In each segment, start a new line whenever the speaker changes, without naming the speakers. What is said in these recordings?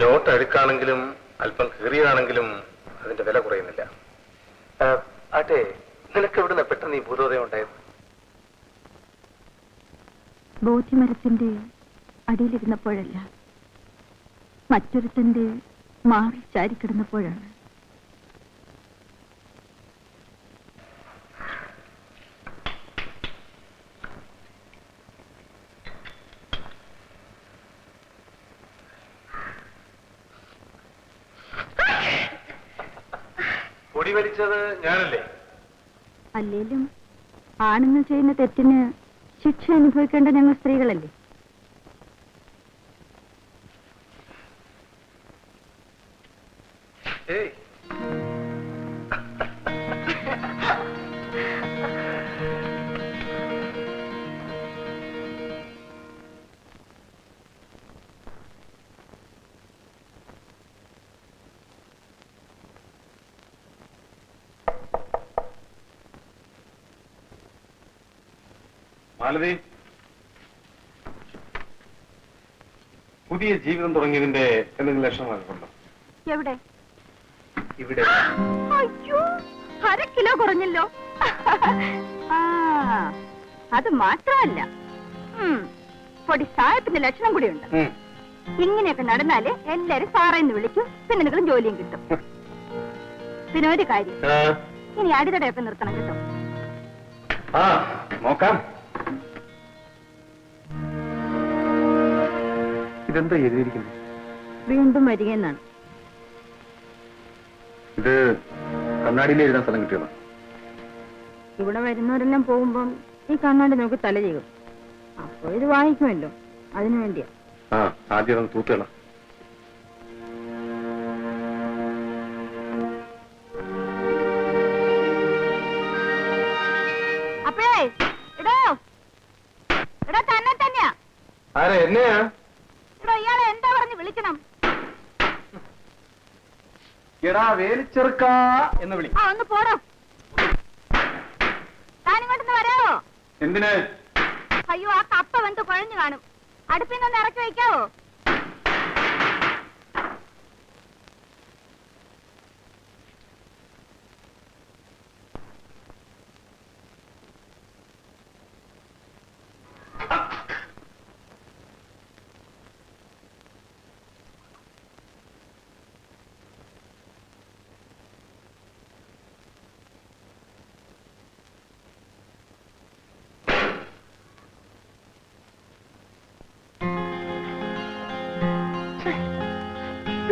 Not അഴുക്കാണെങ്കിലും അല്പം കീറിയതാണെങ്കിലും അതിന്റെ വില കുറയുന്നില്ല. ആട്ടെ, നിനക്ക് എവിടുന്ന പെട്ടെന്ന് ഈ ഭൂതോദയം ഉണ്ടായത്?
ബോധ്യമരത്തിന്റെ അടിയിലിരുന്നപ്പോഴല്ല, മറ്റൊരുത്തന്റെ മാറി ചാരിക്കിടന്നപ്പോഴാണ്.
പൊടി വലിച്ചത് ഞാനല്ലേ?
അല്ലേലും ആണുങ്ങൾ ചെയ്യുന്ന തെറ്റിന് ശിക്ഷ അനുഭവിക്കേണ്ട ഞങ്ങൾ സ്ത്രീകളല്ലേ?
ഏയ്, മാലതി, പുതിയ ജീവിതം തുടങ്ങിയതിന്റെ എന്തെങ്കിലും ലക്ഷണങ്ങളൊക്കെ ഉണ്ടോ?
എവിടെ?
ഇവിടെ.
അയ്യോ, 1/2 കിലോ കുറഞ്ഞല്ലോ. അത് മാത്രമല്ല, പൊടി സായത്തിന്റെ ലക്ഷണം കൂടിയുണ്ട്. ഇങ്ങനെയൊക്കെ നടന്നാല് എല്ലാരും സാറേന്ന് വിളിക്കും, പിന്നെ നിങ്ങളും ജോലിയും കിട്ടും. പിന്നെ ഒരു കാര്യം, ഇനി അടിതടയൊക്കെ നിർത്തണം കേട്ടോ.
നോക്കാം. ഇതെന്താ എഴുതിയിരിക്കുന്നത്?
വീണ്ടും വരികയെന്നാണ്.
ഇത് കണ്ണാടിയിൽ എഴുതാൻ സ്ഥലം കിട്ടിയതാ?
ഇവിടെ വരുന്നവരെല്ലാം പോകുമ്പം ഈ കണ്ണാടി നോക്കി തല ചെയ്യും. അപ്പൊ ഇത് വായിക്കുമല്ലോ, അതിനു വേണ്ടിയാ.
ആദ്യം അത് തൂത്തുകള.
അപ്പഴേ ഇടോ ഇടോ തന്നെ തന്നെയാ.
ആരാ? എന്നെയാ?
ഇടോ, ഇയാളെ എന്താ പറഞ്ഞ് വിളിക്കണം?
എടാ വേലിച്ചെറുക്ക എന്ന് വിളി.
ഒന്ന് പോടോ. താനിങ്ങോട്ടൊന്ന് വരാവോ?
എന്തിന്?
അയ്യോ, ആ കപ്പ വെന്ത് കുഴഞ്ഞു കാണും. അടുപ്പിൽ നിന്ന് ഇറക്കി വയ്ക്കാവോ?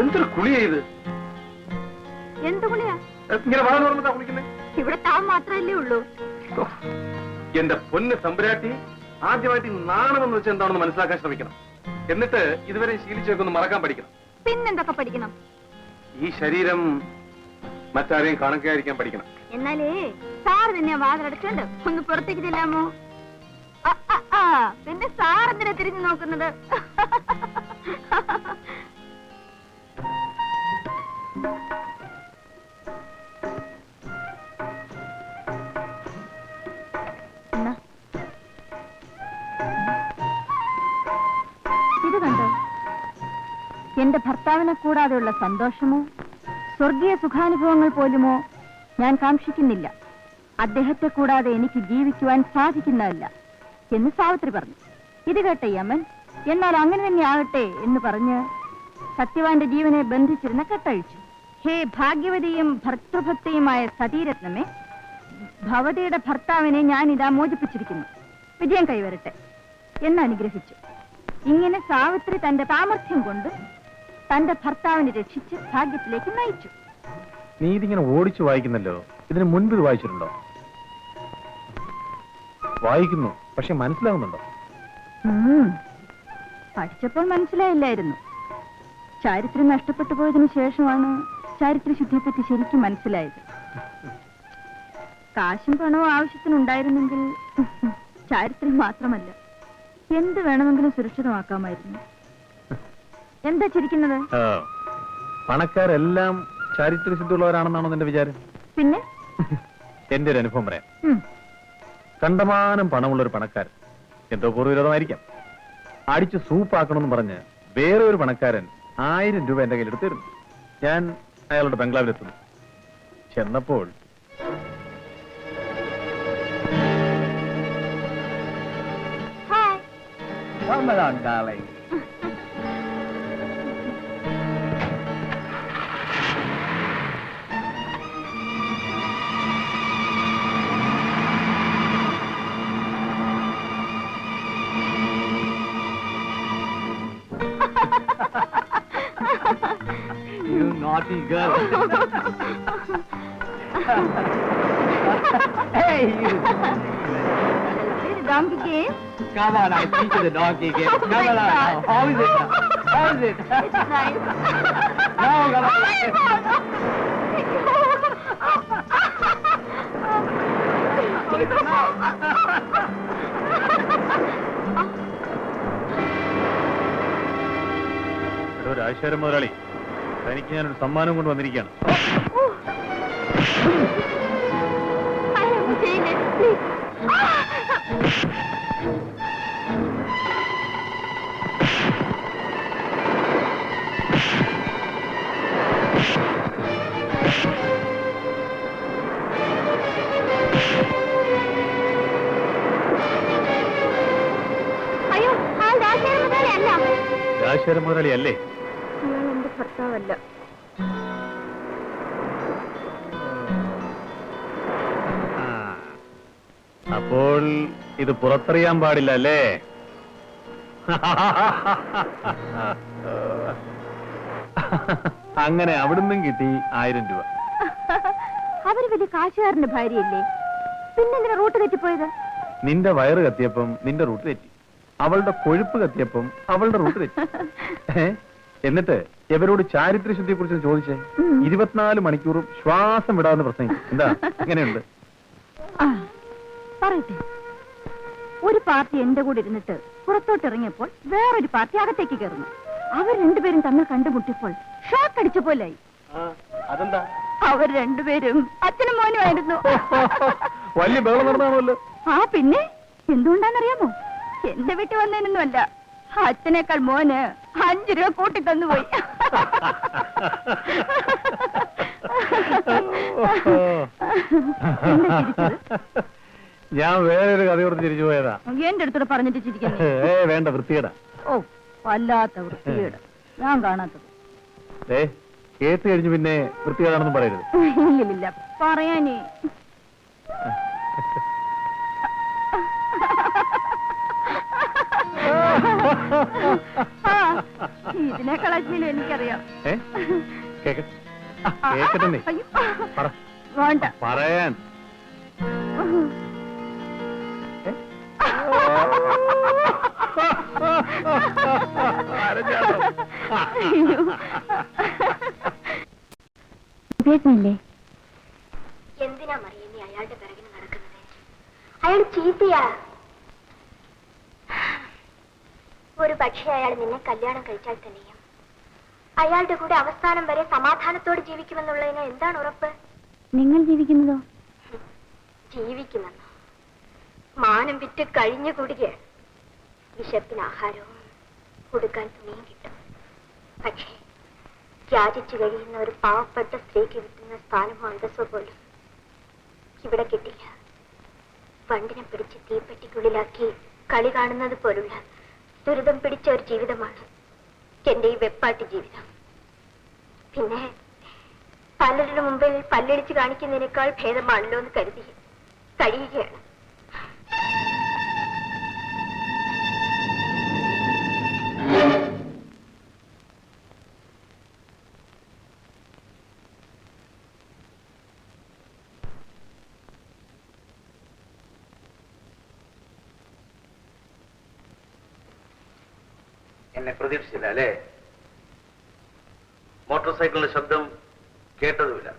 എന്തൊരു കുളിയാ ഇത്?
എന്ത് കുളിയാ?
ഇങ്ങനെ വളർന്നു പറഞ്ഞാ കുളിക്കുന്നേ?
ഇവിടെ താൻ മാത്രമല്ലേ ഉള്ളൂ.
എന്റെ പൊന്ന് തമ്പുരാട്ടി, ആദ്യമായിട്ട് നാണമെന്ന് വെച്ചാൽ എന്താണെന്ന് മനസ്സിലാക്കാൻ ശ്രമിക്കണം. എന്നിട്ട് ഇതുവരെ ശീലിച്ചൊക്കെ ഒന്ന് മറക്കാൻ പഠിക്കണം.
പിന്നെന്തൊക്കെ പഠിക്കണം?
ഈ ശരീരം മറ്റാരെയും കാണാതിരിക്കാൻ പഠിക്കണം.
എന്നാലേ സാർ തന്നെ വാതിലടച്ചോണ്ട് ഒന്ന് പുറത്തേക്ക് ചെല്ലാമോ? പിന്നെ സാർ എന്തിനാ തിരിഞ്ഞു നോക്കുന്നത്? ഇത് കണ്ടോ? എന്റെ ഭർത്താവിനെ കൂടാതെയുള്ള സന്തോഷമോ സ്വർഗീയ സുഖാനുഭവങ്ങൾ പോലുമോ ഞാൻ കാക്ഷിക്കുന്നില്ല. അദ്ദേഹത്തെ കൂടാതെ എനിക്ക് ജീവിക്കുവാൻ സാധിക്കുന്നതല്ല എന്ന് സാവിത്രി പറഞ്ഞു. ഇത് കേട്ട യമൻ എന്നാൽ അങ്ങനെ തന്നെ ആകട്ടെ എന്ന് പറഞ്ഞ് സത്യവാന്റെ ജീവനെ ബന്ധിച്ചിരുന്ന കെട്ടഴിച്ചു. ഹേ ഭാഗ്യവതിയും ഭർത്തൃഭക്തിയുമായ സതീരത്നമേ, ഭവതിയുടെ ഭർത്താവിനെ ഞാൻ ഇതാ മോചിപ്പിച്ചിരിക്കുന്നു. വിജയം കൈവരട്ടെ എന്ന് അനുഗ്രഹിച്ചു. ഇങ്ങനെ സാവിത്രി തന്റെ സാമർഥ്യം കൊണ്ട് തന്റെ ഭർത്താവിനെ രക്ഷിച്ച് ഭാഗ്യത്തിലേക്ക് നയിച്ചു.
നീ ഇതിങ്ങനെ ഓടിച്ചു വായിക്കുന്നല്ലോ, ഇതിന് മുൻപ് ഇത് വായിച്ചിട്ടുണ്ടോ? വായിക്കുന്നു, പക്ഷെ മനസ്സിലാകുന്നുണ്ടോ?
പഠിച്ചപ്പോൾ മനസ്സിലായില്ലായിരുന്നു. ചാരിത്രം നഷ്ടപ്പെട്ടു പോയതിനു ശേഷമാണ് ചാരിത്രശുദ്ധിയെപ്പറ്റി ശരിക്കും മനസ്സിലായത്. കാശും പണവും ആവശ്യത്തിനുണ്ടായിരുന്നെങ്കിൽ ചാരിത്രം മാത്രമല്ല എന്ത് വേണമെങ്കിലും സുരക്ഷിതമാക്കാമായിരുന്നു. എന്താ ചിരിക്കുന്നത്?
പണക്കാരെല്ലാം ചാരിത്രശുദ്ധിയുള്ളവരാണെന്നാണോ നിന്റെ വിചാരം?
പിന്നെ
എന്റെ ഒരു അനുഭവം പറയാം. കണ്ടമാനം പണമുള്ളൊരു പണക്കാരൻ, എന്തോ പൂർവ്വവിരോധമായിരിക്കാം, അടിച്ച് സൂപ്പാക്കണമെന്ന് പറഞ്ഞ് വേറെ ഒരു പണക്കാരൻ
1000 രൂപ എന്റെ കയ്യിലെടുത്തിരുന്നു. ഞാൻ അയാളുടെ ബംഗ്ലാവിലെത്തുന്നു. ചെന്നപ്പോൾ
You naughty girl. Hey, you.
donkey game?
Come on, I'll teach you the donkey game. Come on, now. How is it? How is it?
It's nice.
Now, come on.
Rajasekharan മുതലാളി, തനിക്ക് ഞാനൊരു സമ്മാനം കൊണ്ട് വന്നിരിക്കുകയാണ്.
അയ്യോ, ആ രാജശേഖരൻ മുതലാളി അല്ല.
രാജശേഖരൻ മുതലാളി അല്ലേ?
അയാൾ എന്റെ ഭർത്താവല്ല.
അപ്പോൾ ഇത് പുറത്തറിയാൻ പാടില്ല അല്ലേ? അങ്ങനെ അവിടുന്നും കിട്ടി 1000 രൂപ.
അവര് വലിയ കാശുകാരന്റെ ഭാര്യയല്ലേ, പിന്നെന്തിനാ റൂട്ട് തെറ്റിപ്പോയത്?
നിന്റെ വയറ് കത്തിയപ്പം നിന്റെ റൂട്ട് തെറ്റി, അവളുടെ കൊഴുപ്പ് കത്തിയപ്പം അവളുടെ റൂട്ട് തെറ്റി. എന്നിട്ട് ഇവരോട് ചാരിത്രശുദ്ധിയെ കുറിച്ച് ചോദിച്ചേ. 24 മണിക്കൂറും ശ്വാസം വിടാതെ പ്രസംഗിക്കും. എന്താ, എങ്ങനെയുണ്ട്?
പറയട്ടെ, ഒരു പാർട്ടി എന്റെ കൂടെ ഇരുന്നിട്ട് പുറത്തോട്ട് ഇറങ്ങിയപ്പോൾ വേറൊരു പാർട്ടി അകത്തേക്ക് കയറുന്നു. അവർ രണ്ടുപേരും തമ്മിൽ കണ്ടുമുട്ടിയപ്പോൾ ഷോക്ക് അടിച്ച പോലായി.
അതെന്താ?
അവർ രണ്ടുപേരും അച്ഛനും മോനുമായിരുന്നു.
വലിയ ബഹളം നടന്നാണല്ലോ.
ആ പിന്നെ എന്തുകൊണ്ടാണെന്നറിയാമോ? എന്റെ വീട്ടിൽ വന്നതിനൊന്നുമല്ല, അച്ഛനേക്കാൾ മോന് 5 രൂപ കൂട്ടി തന്നുപോയി.
ഞാൻ വേറൊരു കഥയോട് തിരിച്ചു പോയതാ.
എന്റെ അടുത്തോട് പറഞ്ഞിട്ട് ചിരിക്കുന്നു.
വേണ്ട, വൃത്തികേടാ.
ഓ, വല്ലാത്ത വൃത്തികേട്, ഞാൻ കാണാത്തത്.
കേട്ട് കഴിഞ്ഞു പിന്നെ വൃത്തികേടാണെന്നും പറയരുത്.
ഇല്ലില്ല, പറയാനേ. ഇതിനേക്കാൾ അശ്ലീലം എനിക്കറിയാം.
കേക്കട്ടെ,
വേണ്ട
പറയാൻ.
എന്തിനാ മറിയ നീ അയാളുടെ പിറകിന് നടക്കുന്നത്? അയാൾ ചീത്തയാ. ഒരു പക്ഷേ അയാൾ നിന്നെ കല്യാണം കഴിച്ചാൽ തന്നെയും അയാളുടെ കൂടെ അവസാനം വരെ സമാധാനത്തോടെ ജീവിക്കുമെന്നുള്ളതിന് എന്താണ് ഉറപ്പ്?
നിങ്ങൾ ജീവിക്കുന്നതോ?
ജീവിക്കുമെന്നോ? മാനം വിറ്റ് കഴിഞ്ഞുകൂടുകയാണ്. വിശപ്പിന് ആഹാരവും കൊടുക്കാൻ തുണിയും കിട്ടും. പക്ഷേ യാചിച്ചു കഴിയുന്ന ഒരു പാവപ്പെട്ട സ്ത്രീക്ക് കിട്ടുന്ന സ്ഥാനമോ അന്തസ്സോ പോലും ഇവിടെ കിട്ടില്ല. വണ്ടിനെ പിടിച്ച് തീപ്പെട്ടിക്കുള്ളിലാക്കി കളി കാണുന്നത് പോലുള്ള ദുരിതം പിടിച്ച ഒരു ജീവിതമാണ് എന്റെ ഈ വെപ്പാട്ടി ജീവിതം. പിന്നെ പലരുടെ മുമ്പിൽ പല്ലിടിച്ച് കാണിക്കുന്നതിനേക്കാൾ ഭേദമാണല്ലോ എന്ന് കരുതി കഴിയുകയാണ്.
എന്നെ പ്രതീക്ഷിച്ചില്ല അല്ലേ? മോട്ടോർ സൈക്കിളിന്റെ ശബ്ദം കേട്ടതുമില്ല.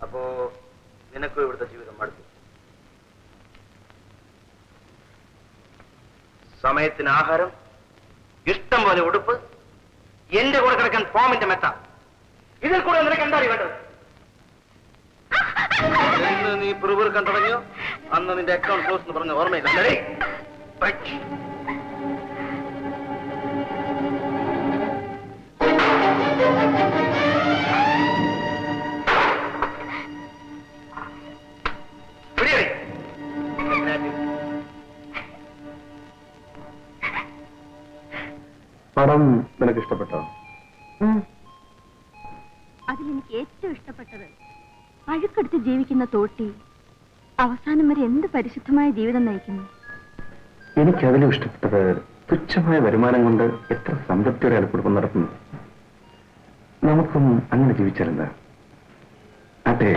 അപ്പോ നിനക്കും ഇവിടുത്തെ ജീവിതം മടുത്തു. സമയത്തിന് ആഹാരം, ഇഷ്ടം പോലെ ഉടുപ്പ്, എന്റെ കൂടെ കിടക്കാൻ ഫോമിന്റെ മെത്ത, ഇതിൽ കൂടെ നിനക്ക് എന്താ വേണ്ടത്? എന്ന് നീ പിറുപിറുക്കാൻ തുടങ്ങിയോ അന്ന് നിന്റെ അക്കൗണ്ട് ക്ലോസ് എന്ന് പറഞ്ഞ ഓർമ്മയില്ല.
പടം നിനക്ക് ഇഷ്ടപ്പെട്ടോ?
അതിലെനിക്ക് ഏറ്റവും ഇഷ്ടപ്പെട്ടത് അഴുക്കെടുത്ത് ജീവിക്കുന്ന തോട്ടി അവസാനം വരെ എന്ത് പരിശുദ്ധമായ ജീവിതം നയിക്കുന്നു.
എനിക്കതിലും ഇഷ്ടപ്പെട്ടത് തുച്ഛമായ വരുമാനം കൊണ്ട് എത്ര സംതൃപ്തിയോടെ അയാൾ കുടുംബം നടത്തുന്നു. നമുക്കും അങ്ങനെ ജീവിച്ചാലെന്താ? അതെ,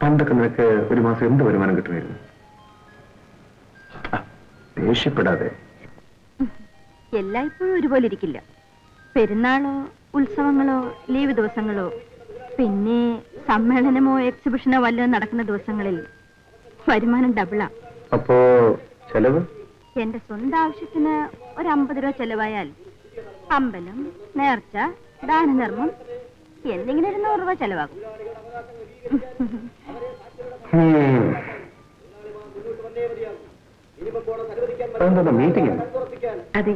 പണ്ടൊക്കെ നിനക്ക് ഒരു മാസം എന്ത് വരുമാനം കിട്ടുമായിരുന്നു? ദേഷ്യപ്പെടാതെ.
എല്ലായ്പ്പോഴും ഒരുപോലെ ഇരിക്കില്ല. പെരുന്നാളോ ഉത്സവങ്ങളോ ലീവ് ദിവസങ്ങളോ പിന്നെ സമ്മേളനമോ എക്സിബിഷനോ വല്ലതും നടക്കുന്ന ദിവസങ്ങളിൽ വരുമാനം ഡബിളാ.
അപ്പോ ചെലവ്?
എന്റെ സ്വന്തം ആവശ്യത്തിന് ഒരു 50 രൂപ ചെലവായാൽ അമ്പലം, നേർച്ച, ദാനധർമ്മം എന്നിങ്ങനെ ഒരു 100 രൂപ ചെലവാകും.
മീറ്റിംഗ്?
അതെ,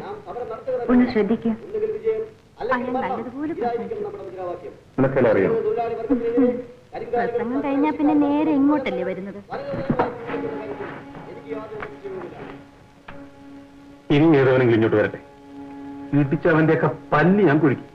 ഒന്ന് ശ്രദ്ധിക്കുക. അയാൾ നല്ലതുപോലെ പ്രസംഗിക്കും.
നിനക്കെല്ലാം അറിയാം.
പ്രസംഗം കഴിഞ്ഞാൽ പിന്നെ നേരെ ഇങ്ങോട്ടല്ലേ വരുന്നത്.
ഇനി ഏതവനെങ്കിലും ഇങ്ങോട്ട് വരട്ടെ, ഇടിച്ചവന്റെയൊക്കെ പല്ല് ഞാൻ കുഴിക്കും.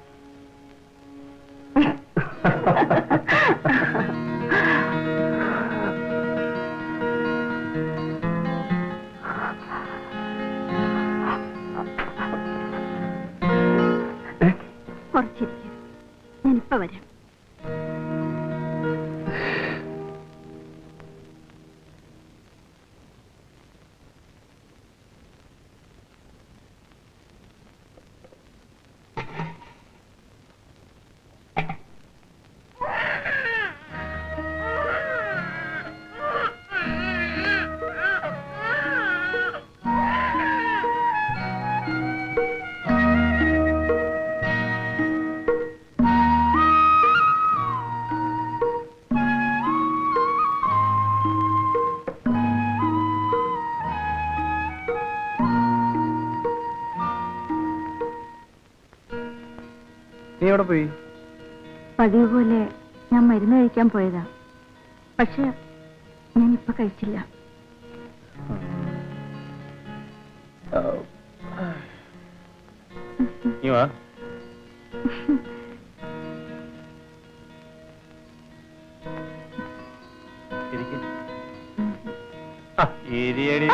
കുറച്ചിരിക്കും, ഞാനിപ്പോ വരാം.
നീ എവിടെ പോയി?
പതിവ് പോലെ ഞാൻ മരുന്ന് കഴിക്കാൻ പോയതാ. പക്ഷെ ഞാനിപ്പൊ കഴിച്ചില്ല.
നീ വാ. ഇരിക്ക്. ഇരിയടി.